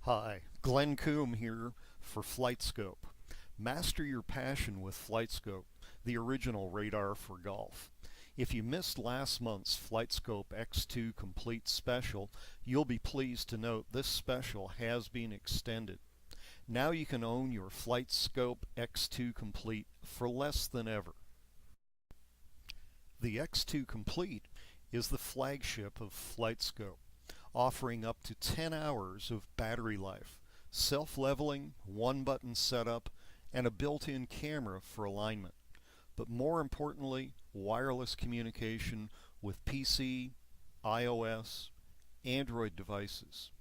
Hi, Glenn Coombe here for FlightScope. Master your passion with FlightScope, the original radar for golf. If you missed last month's FlightScope X2 Complete special, you'll be pleased to note this special has been extended. Now you can own your FlightScope X2 Complete for less than ever. The X2 Complete is the flagship of FlightScope, offering up to 10 hours of battery life, self-leveling, one-button setup, and a built-in camera for alignment. But more importantly, wireless communication with PC, iOS, Android devices.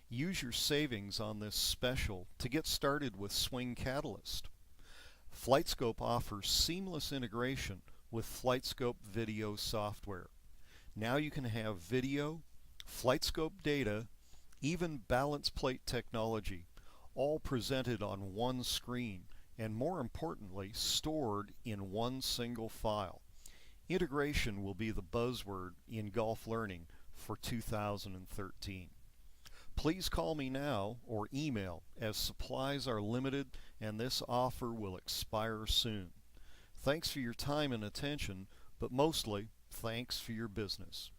Use your savings on this special to get started with Swing Catalyst. FlightScope offers seamless integration with FlightScope video software. Now you can have video, FlightScope data, even balance plate technology, all presented on one screen and, more importantly, stored in one single file. Integration will be the buzzword in golf learning for 2013. Please call me now or email, as supplies are limited and this offer will expire soon. Thanks for your time and attention, but mostly thanks for your business.